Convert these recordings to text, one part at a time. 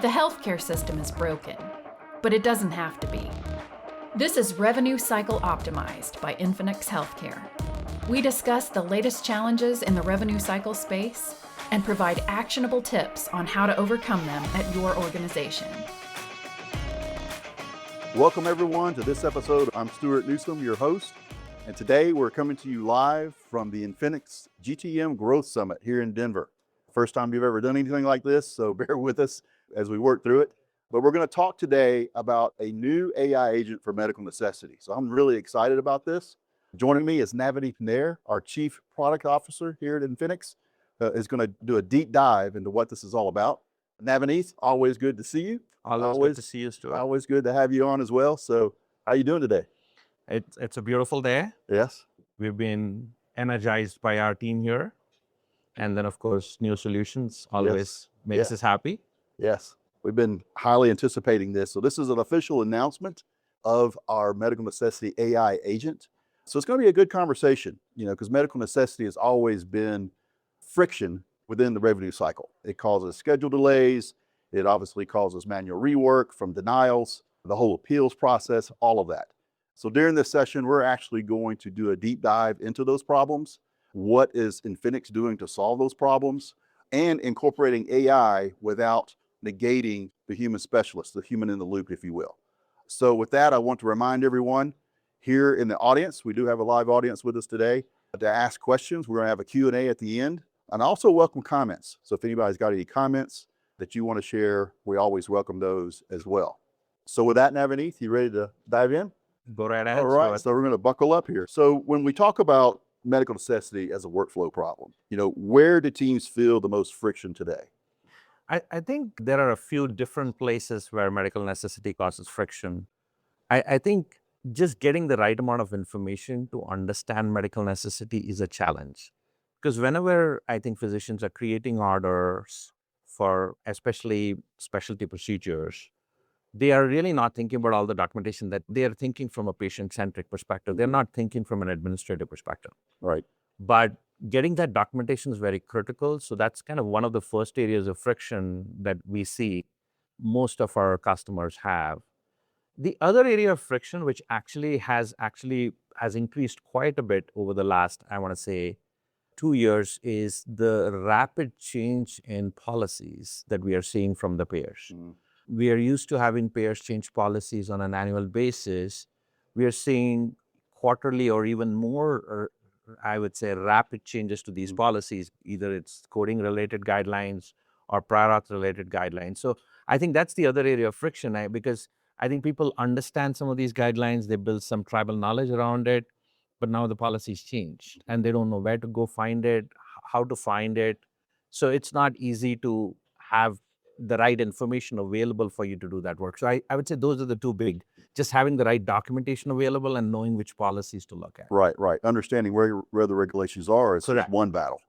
The healthcare system is broken, but it doesn't have to be. This is Revenue Cycle Optimized by Infinx Healthcare. We discuss the latest challenges in the revenue cycle space and provide actionable tips on how to overcome them at your organization. Welcome everyone to this episode. I'm Stuart Newsom, your host, and today we're coming to you live from the Infinix GTM Growth Summit here in Denver. First time you've ever done anything like this, so bear with us as we work through it. But we're going to talk today about a new AI agent for medical necessity. So I'm really excited about this. Joining me is Navaneeth Nair, our Chief Product Officer here at Infinix, is going to do a deep dive into what this is all about. Navaneeth, always good to see you. Always good to see you, Stuart. Always good to have you on as well. So how are you doing today? It's a beautiful day. Yes. We've been energized by our team here. And then, of course, new solutions always makes us happy. Yes. We've been highly anticipating this. So this is an official announcement of our medical necessity AI agent. So it's going to be a good conversation, because medical necessity has always been friction within the revenue cycle. It causes schedule delays. It obviously causes manual rework from denials, the whole appeals process, all of that. So during this session, we're actually going to do a deep dive into those problems. What is Infinix doing to solve those problems, and incorporating AI without negating the human specialist, the human in the loop, if you will. So with that, I want to remind everyone here in the audience, we do have a live audience with us today, to ask questions. We're going to have a Q&A at the end, and also welcome comments. So if anybody's got any comments that you want to share, we always welcome those as well. So with that, Navaneeth, you ready to dive in? Go right ahead. All right, so we're going to buckle up here. So when we talk about medical necessity as a workflow problem, where do teams feel the most friction today? I think there are a few different places where medical necessity causes friction. I think just getting the right amount of information to understand medical necessity is a challenge. Because whenever I think physicians are creating orders for especially specialty procedures, they are really not thinking about all the documentation. That they are thinking from a patient-centric perspective. They're not thinking from an administrative perspective. Right. But getting that documentation is very critical. So that's kind of one of the first areas of friction that we see most of our customers have. The other area of friction, which has increased quite a bit over the last, I want to say, 2 years, is the rapid change in policies that we are seeing from the payers. We are used to having payers change policies on an annual basis. We are seeing quarterly or even more, I would say, rapid changes to these policies. Either it's coding related guidelines or prior auth related guidelines. So I think that's the other area of friction, because I think people understand some of these guidelines. They build some tribal knowledge around it, but now the policy's changed and they don't know where to go find it, how to find it. So it's not easy to have the right information available for you to do that work. So I would say those are the two big, just having the right documentation available and knowing which policies to look at. Right. Understanding where the regulations are is one battle,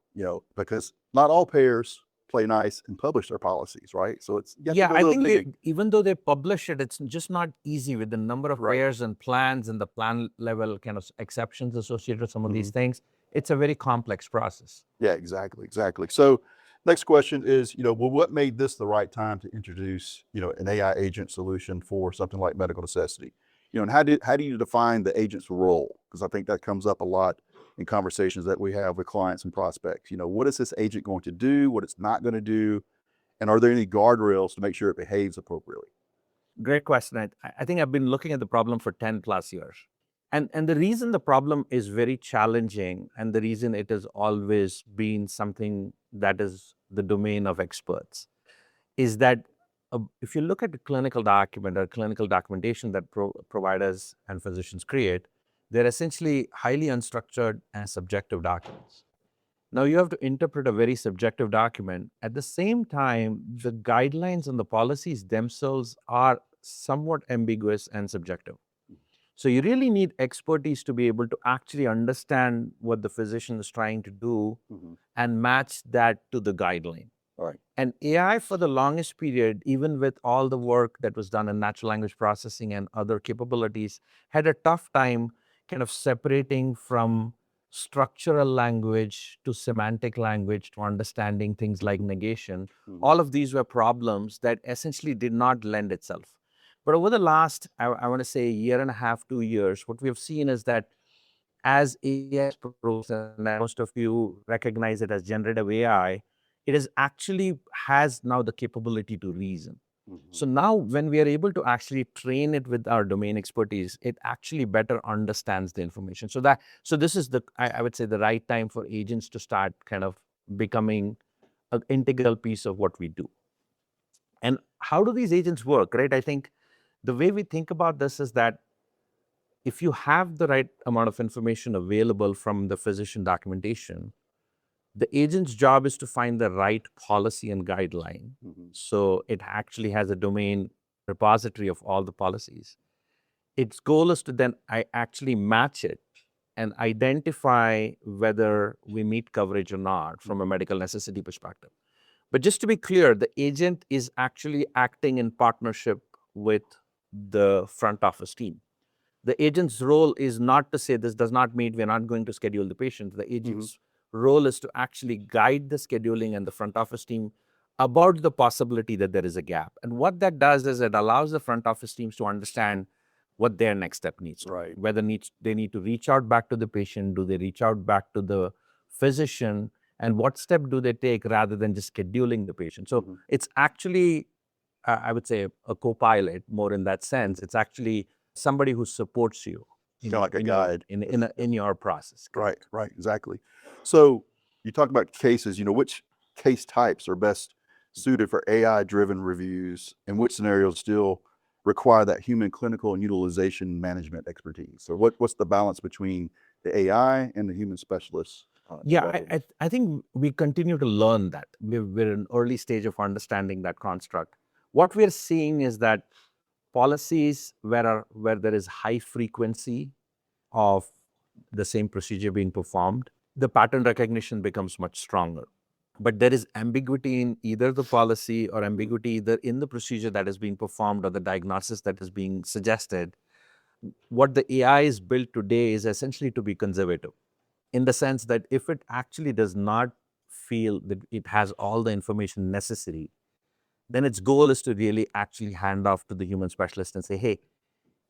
because not all payers play nice and publish their policies, right? So it's I think even though they publish it, it's just not easy with the number of payers and plans and the plan level kind of exceptions associated with some of these things. It's a very complex process. Yeah, exactly. So next question is, what made this the right time to introduce, an AI agent solution for something like medical necessity? And how do you define the agent's role? Because I think that comes up a lot in conversations that we have with clients and prospects. What is this agent going to do? What it's not going to do? And are there any guardrails to make sure it behaves appropriately? Great question. I think I've been looking at the problem for 10 plus years. And the reason the problem is very challenging, and the reason it has always been something that is the domain of experts, is that if you look at the clinical document or clinical documentation that providers and physicians create, they're essentially highly unstructured and subjective documents. Now you have to interpret a very subjective document. At the same time, the guidelines and the policies themselves are somewhat ambiguous and subjective. So you really need expertise to be able to actually understand what the physician is trying to do and match that to the guideline. All right. And AI, for the longest period, even with all the work that was done in natural language processing and other capabilities, had a tough time kind of separating from structural language to semantic language to understanding things like negation. Mhm. All of these were problems that essentially did not lend itself. But over the last, I want to say, year and a half, 2 years, what we have seen is that as AI progresses, and most of you recognize it as generative AI, it is actually has now the capability to reason. Mhm. So now when we are able to actually train it with our domain expertise, it actually better understands the information. So this is I would say the right time for agents to start kind of becoming an integral piece of what we do. And how do these agents work, right? I think the way we think about this is that if you have the right amount of information available from the physician documentation, the agent's job is to find the right policy and guideline. Mhm. So it actually has a domain repository of all the policies. Its goal is to then actually match it and identify whether we meet coverage or not from a medical necessity perspective. But just to be clear, the agent is actually acting in partnership with the front office team. The agent's role is not to say this does not mean we're not going to schedule the patient. The agent's role is to actually guide the scheduling and the front office team about the possibility that there is a gap. And what that does is it allows the front office teams to understand what their next step needs to be. Right. Whether they need to reach out back to the patient, do they reach out back to the physician, and what step do they take rather than just scheduling the patient. So it's actually, I would say, a co-pilot more in that sense. It's actually somebody who supports you Kind of like a guide in your process. Right, right, exactly. So you talk about cases, which case types are best suited for AI-driven reviews and which scenarios still require that human clinical and utilization management expertise? So what's the balance between the AI and the human specialists? Yeah, I think we continue to learn that. We're in early stage of understanding that construct. What we're seeing is that policies where there is high frequency of the same procedure being performed, the pattern recognition becomes much stronger. But there is ambiguity in either the policy or ambiguity either in the procedure that is being performed or the diagnosis that is being suggested. What the AI is built today is essentially to be conservative, in the sense that if it actually does not feel that it has all the information necessary, then its goal is to really actually hand off to the human specialist and say, hey,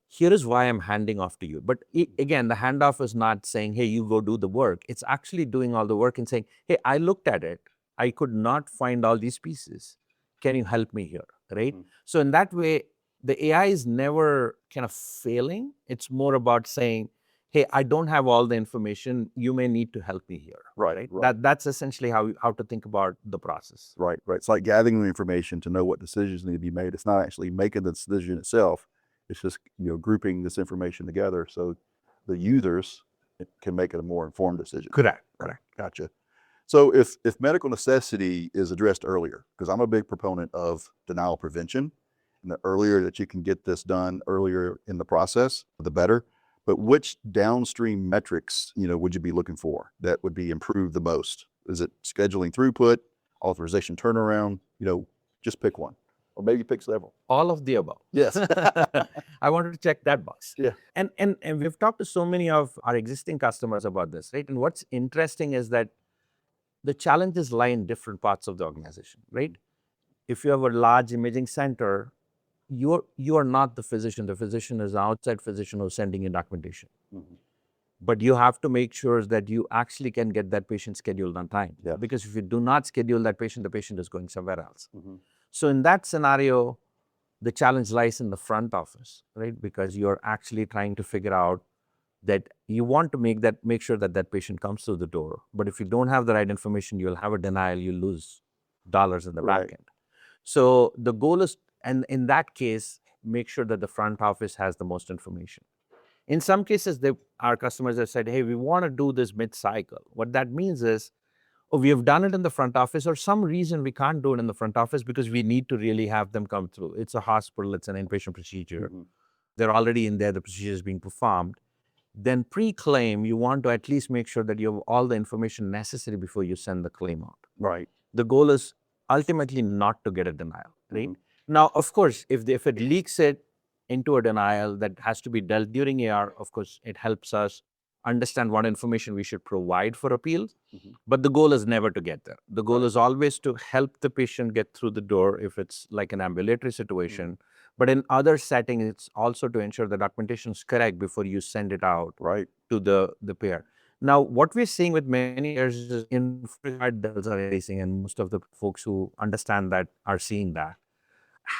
here is why I'm handing off to you. But again, the handoff is not saying, hey, you go do the work. It's actually doing all the work and saying, hey, I looked at it. I could not find all these pieces. Can you help me here, right? So in that way, the AI is never kind of failing. It's more about saying, hey, I don't have all the information. You may need to help me here. Right. That's essentially how to think about the process. Right. It's like gathering the information to know what decisions need to be made. It's not actually making the decision itself. It's just grouping this information together so the users can make a more informed decision. Correct. Gotcha. So if medical necessity is addressed earlier, because I'm a big proponent of denial prevention, and the earlier that you can get this done earlier in the process, the better. But which downstream metrics, would you be looking for that would be improved the most? Is it scheduling throughput, authorization turnaround? Just pick one, or maybe pick several. All of the above. Yes. I wanted to check that box. Yeah. And we've talked to so many of our existing customers about this, right? And what's interesting is that the challenges lie in different parts of the organization, right? If you have a large imaging center, you are not the physician. The physician is an outside physician who's sending you documentation. But you have to make sure that you actually can get that patient scheduled on time. Yeah. Because if you do not schedule that patient, the patient is going somewhere else. So in that scenario, the challenge lies in the front office, right? Because you're actually trying to figure out that you want to make sure that patient comes through the door. But if you don't have the right information, you'll have a denial, you'll lose dollars in the back end. So the goal is, and in that case, make sure that the front office has the most information. In some cases, our customers have said, hey, we want to do this mid-cycle. What that means is, we have done it in the front office, or some reason we can't do it in the front office because we need to really have them come through. It's a hospital, it's an inpatient procedure. They're already in there, the procedure is being performed. Then pre-claim, you want to at least make sure that you have all the information necessary before you send the claim out. Right. The goal is ultimately not to get a denial, right? Now, of course, if it leaks it into a denial that has to be dealt during AR, of course, it helps us understand what information we should provide for appeals. Mhm. But the goal is never to get there. The goal is always to help the patient get through the door if it's like an ambulatory situation. But in other settings, it's also to ensure the documentation is correct before you send it out Right. to the payer. Now, what we're seeing with many payers is infrequent bills are facing, and most of the folks who understand that are seeing that.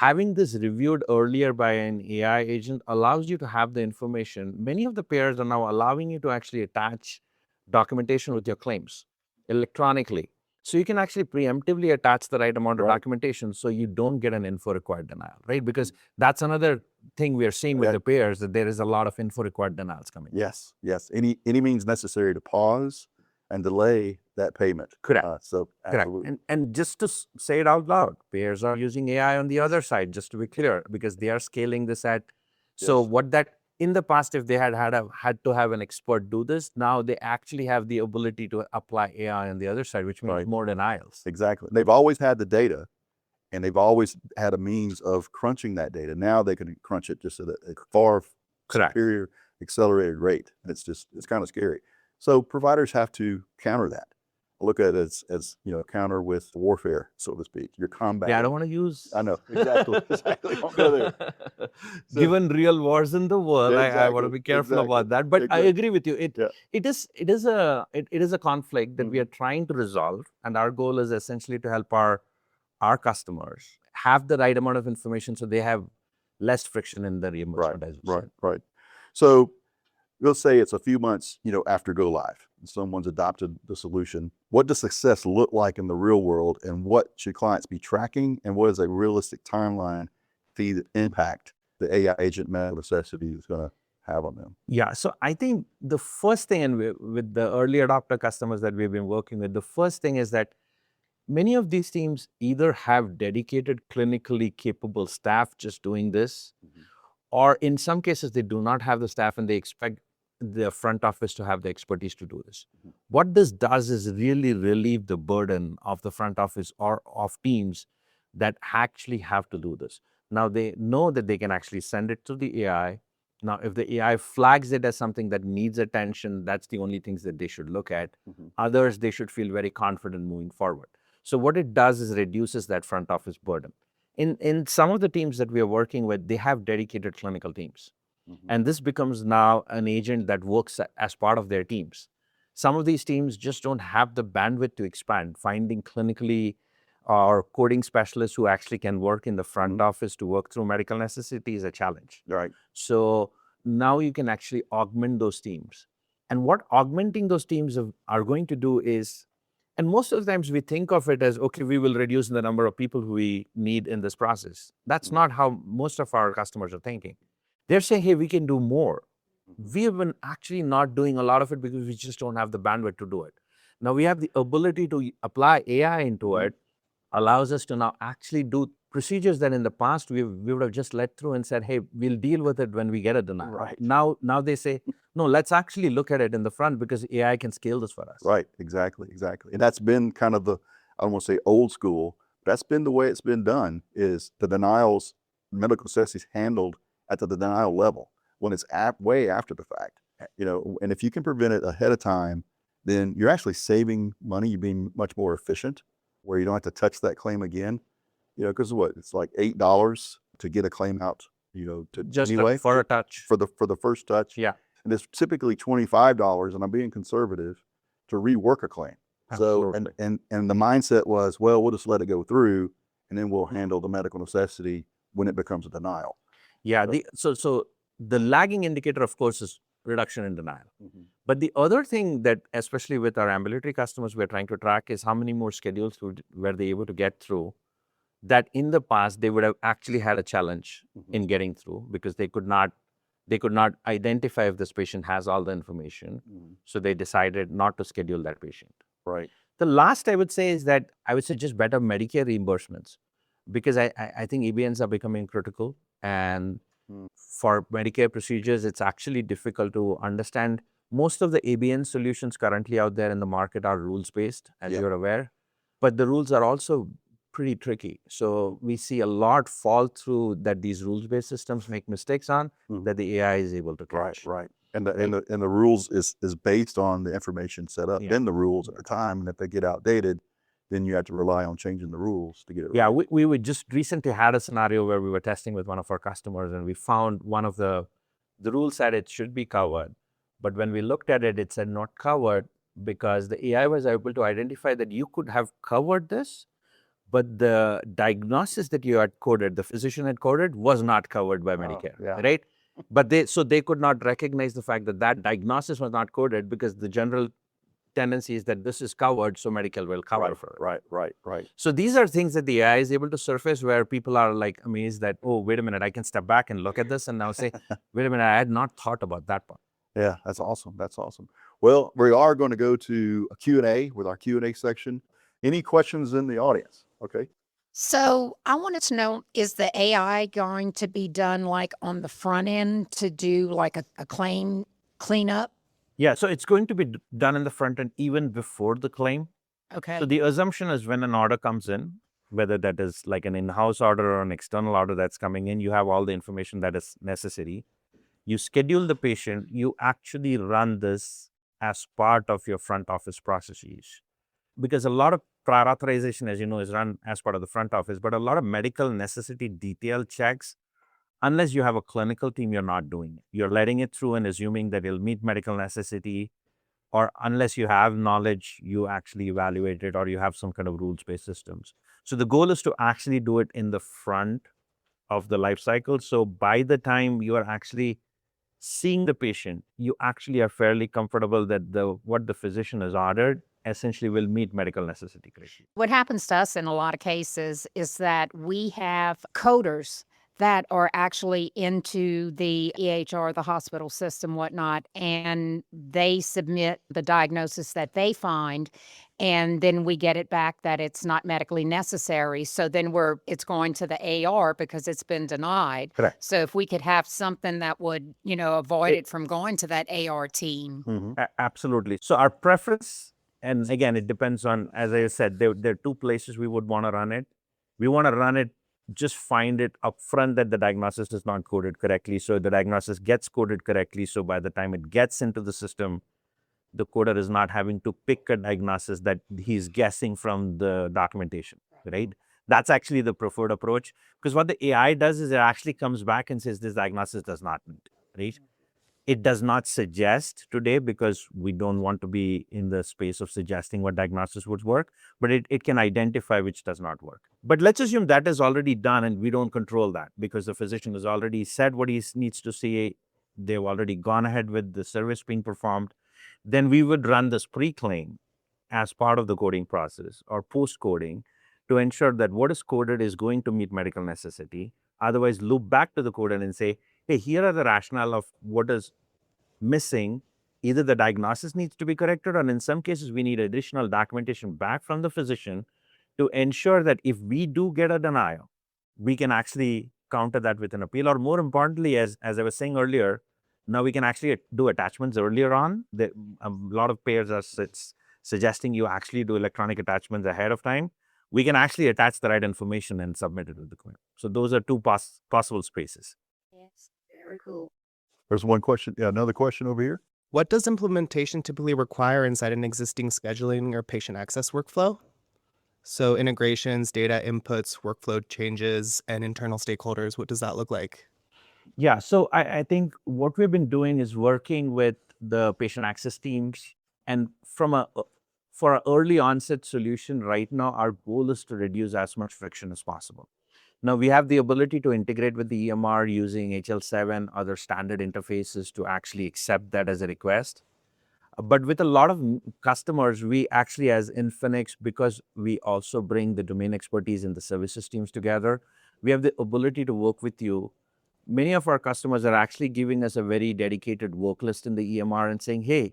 Having this reviewed earlier by an AI agent allows you to have the information. Many of the payers are now allowing you to actually attach documentation with your claims electronically. So you can actually preemptively attach the right amount of Right. documentation so you don't get an info required denial, right? Because that's another thing we are seeing with Yeah. the payers, that there is a lot of info required denials coming. Yes, yes. Any means necessary to pause and delay that payment. Correct. So Correct. absolutely. And just to say it out loud, payers are using AI on the other side, just to be clear, because they are scaling this at. So Yes. what that in the past, if they had to have an expert do this, now they actually have the ability to apply AI on the other side, which means Right. more denials. Exactly. They've always had the data, and they've always had a means of crunching that data. Now they can crunch it just at a far Correct. superior accelerated rate. And it's kind of scary. So providers have to counter that. Look at it as counter with warfare, so to speak. You're combating. Yeah, I don't want to use. I know exactly. Exactly. Don't go there. So- Given real wars in the world, I want to be careful about that. But I agree with you. It is a conflict that we are trying to resolve, and our goal is essentially to help our customers have the right amount of information so they have less friction in the reimbursement. Right. So let's say it's a few months, after go live, and someone's adopted the solution. What does success look like in the real world, and what should clients be tracking, and what is a realistic timeline to the impact the AI agent medical necessity is going to have on them? Yeah, so I think the first thing, and with the early adopter customers that we've been working with, the first thing is that many of these teams either have dedicated clinically capable staff just doing this, or in some cases, they do not have the staff and they expect the front office to have the expertise to do this. What this does is really relieve the burden of the front office or of teams that actually have to do this. Now, they know that they can actually send it to the AI. Now, if the AI flags it as something that needs attention, that's the only things that they should look at. Others, they should feel very confident moving forward. So what it does is reduces that front office burden. In some of the teams that we are working with, they have dedicated clinical teams. And this becomes now an agent that works as part of their teams. Some of these teams just don't have the bandwidth to expand. Finding clinically or coding specialists who actually can work in the front office to work through medical necessity is a challenge. Right. So now you can actually augment those teams. And what augmenting those teams are going to do is, and most of the times we think of it as, okay, we will reduce the number of people who we need in this process. That's not how most of our customers are thinking. They're saying, hey, we can do more. We have been actually not doing a lot of it because we just don't have the bandwidth to do it. Now we have the ability to apply AI into it, allows us to now actually do procedures that in the past we would have just let through and said, hey, we'll deal with it when we get a denial. Right. Now they say, no, let's actually look at it in the front because AI can scale this for us. Right. Exactly. And that's been kind of the, I don't want to say old school, but that's been the way it's been done, is the denials, medical necessities handled at the denial level when it's way after the fact. And if you can prevent it ahead of time, then you're actually saving money. You're being much more efficient, where you don't have to touch that claim again. Because it's like $8 to get a claim out. Just anyway for a touch. For the first touch. Yeah. And it's typically $25, and I'm being conservative, to rework a claim. Absolutely. So and the mindset was, well, we'll just let it go through, and then we'll handle the medical necessity when it becomes a denial. Yeah. So the lagging indicator, of course, is reduction in denial. But the other thing that, especially with our ambulatory customers, we're trying to track is how many more schedules were they able to get through, that in the past they would have actually had a challenge in getting through because they could not identify if this patient has all the information. So they decided not to schedule that patient. Right. The last I would say is that I would suggest better Medicare reimbursements, because I think EBNs are becoming critical. And for Medicare procedures, it's actually difficult to understand. Most of the ABN solutions currently out there in the market are rules-based, as you're aware, but the rules are also pretty tricky. So we see a lot fall through that these rules-based systems make mistakes on, that the AI is able to catch. Right. And the rules is based on the information set up Yeah. in the rules at the time. And if they get outdated, then you have to rely on changing the rules to get it Yeah, right. we just recently had a scenario where we were testing with one of our customers, and we found one of the rule said it should be covered, but when we looked at it, it said not covered because the AI was able to identify that you could have covered this, but the diagnosis that you had coded, the physician had coded, was not covered by Medicare, yeah. right? But they could not recognize the fact that that diagnosis was not coded because the general tendency is that this is covered, so Medicare will cover for it. Right. So these are things that the AI is able to surface where people are like amazed that, oh, wait a minute, I can step back and look at this and now say, wait a minute, I had not thought about that part. Yeah, that's awesome. That's awesome. Well, we are going to go to a Q&A with our Q&A section. Any questions in the audience? Okay. So I wanted to know, is the AI going to be done like on the front end to do like a claim cleanup? Yeah, so it's going to be done in the front end even before the claim. Okay. So the assumption is when an order comes in, whether that is like an in-house order or an external order that's coming in, you have all the information that is necessary. You schedule the patient, you actually run this as part of your front office processes. Because a lot of prior authorization, as you know, is run as part of the front office, but a lot of medical necessity detail checks, unless you have a clinical team, you're not doing it. You're letting it through and assuming that it'll meet medical necessity, or unless you have knowledge, you actually evaluate it, or you have some kind of rules-based systems. So the goal is to actually do it in the front of the life cycle. So by the time you are actually seeing the patient, you actually are fairly comfortable that what the physician has ordered essentially will meet medical necessity criteria. What happens to us in a lot of cases is that we have coders that are actually into the EHR, the hospital system, whatnot, and they submit the diagnosis that they find, and then we get it back that it's not medically necessary. So then it's going to the AR because it's been denied. Correct. So if we could have something that would, avoid it from going to that AR team. Mm-hmm. Absolutely. So our preference, and again, it depends on, as I said, there are two places we would want to run it. We want to run it, just find it upfront that the diagnosis is not coded correctly. So the diagnosis gets coded correctly. So by the time it gets into the system, the coder is not having to pick a diagnosis that he's guessing from the documentation, right? That's actually the preferred approach, because what the AI does is it actually comes back and says this diagnosis does not meet, right? It does not suggest today because we don't want to be in the space of suggesting what diagnosis would work, but it can identify which does not work. But let's assume that is already done and we don't control that because the physician has already said what he needs to say. They've already gone ahead with the service being performed. Then we would run this pre-claim as part of the coding process or post-coding to ensure that what is coded is going to meet medical necessity. Otherwise, loop back to the coder and say, hey, here are the rationale of what is missing. Either the diagnosis needs to be corrected, or in some cases, we need additional documentation back from the physician to ensure that if we do get a denial, we can actually counter that with an appeal. Or more importantly, as I was saying earlier, now we can actually do attachments earlier on. A lot of payers are suggesting you actually do electronic attachments ahead of time. We can actually attach the right information and submit it with the claim. So those are two possible spaces. Yes, very cool. There's one question. Yeah, another question over here. What does implementation typically require inside an existing scheduling or patient access workflow? So integrations, data inputs, workflow changes, and internal stakeholders, what does that look like? Yeah, so I think what we've been doing is working with the patient access teams, and for an early onset solution right now, our goal is to reduce as much friction as possible. Now we have the ability to integrate with the EMR using HL7, other standard interfaces to actually accept that as a request. But with a lot of customers, we actually, as Infinix, because we also bring the domain expertise in the services teams together, we have the ability to work with you. Many of our customers are actually giving us a very dedicated work list in the EMR and saying, hey,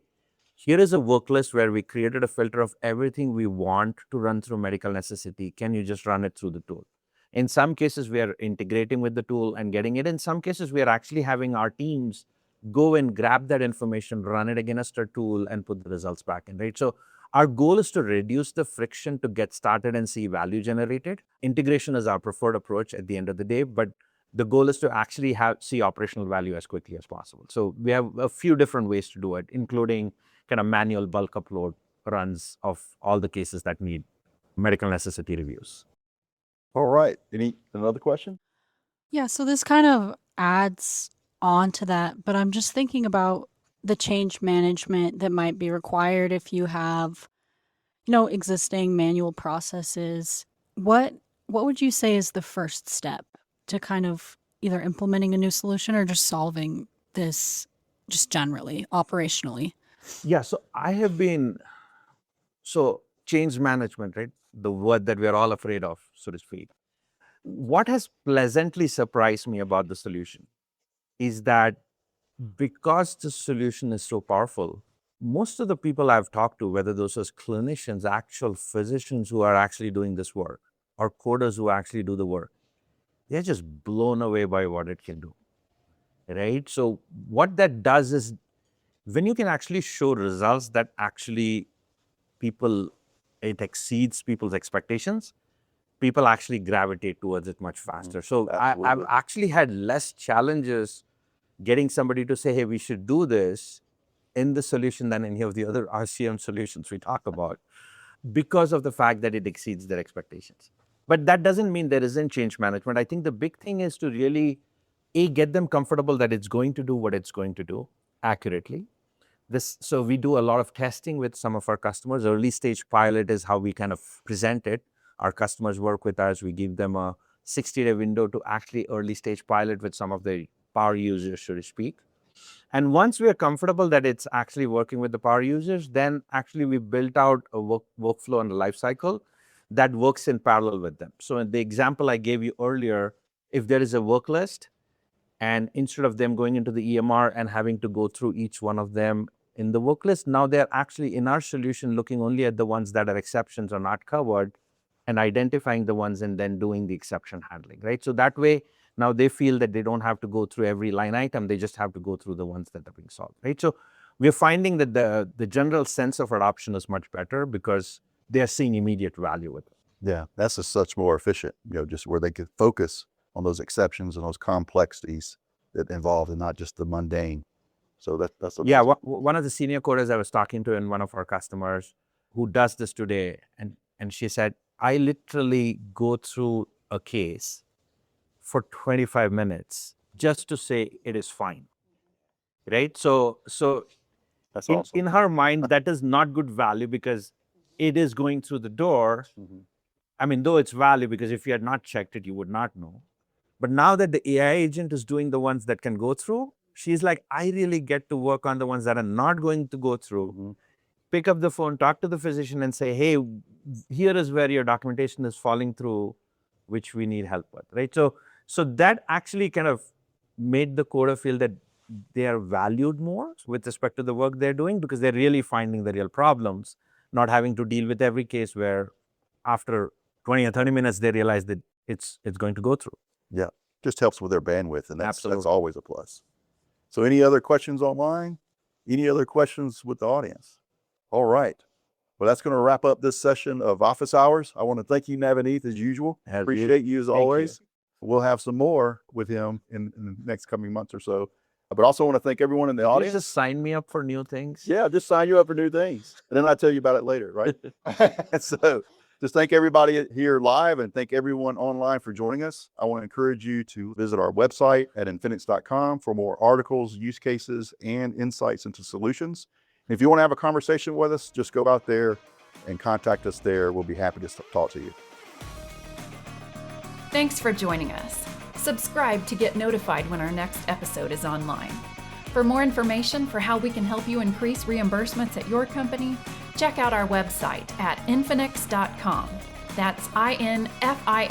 here is a work list where we created a filter of everything we want to run through medical necessity. Can you just run it through the tool? In some cases, we are integrating with the tool and getting it. In some cases, we are actually having our teams go and grab that information, run it against our tool, and put the results back in, right? So our goal is to reduce the friction to get started and see value generated. Integration is our preferred approach at the end of the day, but The goal is to actually see operational value as quickly as possible. So we have a few different ways to do it, including kind of manual bulk upload runs of all the cases that need medical necessity reviews. All right. Another question? Yeah, so this kind of adds on to that, but I'm just thinking about the change management that might be required if you have, existing manual processes. What would you say is the first step to kind of either implementing a new solution or just solving this just generally, operationally? Yeah, so change management, right? The word that we're all afraid of, so to speak. What has pleasantly surprised me about the solution is that because the solution is so powerful, most of the people I've talked to, whether those are clinicians, actual physicians who are actually doing this work, or coders who actually do the work, they're just blown away by what it can do, right? So what that does is when you can actually show results that actually it exceeds people's expectations, people actually gravitate towards it much faster. So I've Absolutely. actually had less challenges getting somebody to say, hey, we should do this in the solution than any of the other RCM solutions we talk about, because of the fact that it exceeds their expectations. But that doesn't mean there isn't change management. I think the big thing is to really, get them comfortable that it's going to do what it's going to do accurately. So we do a lot of testing with some of our customers. Early stage pilot is how we kind of present it. Our customers work with us. We give them a 60-day window to actually early stage pilot with some of the power users, so to speak. And once we are comfortable that it's actually working with the power users, then actually we built out a workflow and a life cycle that works in parallel with them. So in the example I gave you earlier, if there is a work list, and instead of them going into the EMR and having to go through each one of them in the work list, now they're actually in our solution looking only at the ones that are exceptions or not covered and identifying the ones and then doing the exception handling, right? So that way, now they feel that they don't have to go through every line item, they just have to go through the ones that are being solved, right? So we're finding that the general sense of adoption is much better because they're seeing immediate value with it. Yeah, that's just such more efficient, just where they could focus on those exceptions and those complexities that involved and not just the mundane. So that's Yeah, one of the senior coders I was talking to in one of our customers who does this today, and she said, I literally go through a case for 25 minutes just to say it is fine, right? So that's awesome. in her mind, that is not good value because it is going through the door. Mhm. I mean, though it's value because if you had not checked it, you would not know. But now that the AI agent is doing the ones that can go through, she's like, I really get to work on the ones that are not going to go through. Mhm. Pick up the phone, talk to the physician and say, hey, here is where your documentation is falling through, which we need help with, right? So that actually kind of made the coder feel that they are valued more with respect to the work they're doing because they're really finding the real problems, not having to deal with every case where after 20 or 30 minutes, they realize that it's going to go through. Yeah, just helps with their bandwidth, and that's Absolutely. always a plus. So any other questions online? Any other questions with the audience? All right. Well, that's going to wrap up this session of Office Hours. I want to thank you, Navaneeth, as usual. Appreciate you as always. We'll have some more with him in the next coming months or so. But also want to thank everyone in the You audience. just sign me up for new things. Yeah, just sign you up for new things. And then I'll tell you about it later, right? So just thank everybody here live and thank everyone online for joining us. I want to encourage you to visit our website at Infinx.com for more articles, use cases, and insights into solutions. And if you want to have a conversation with us, just go out there and contact us there. We'll be happy to talk to you. Thanks for joining us. Subscribe to get notified when our next episode is online. For more information for how we can help you increase reimbursements at your company, check out our website at Infinx.com. That's Infinx.com.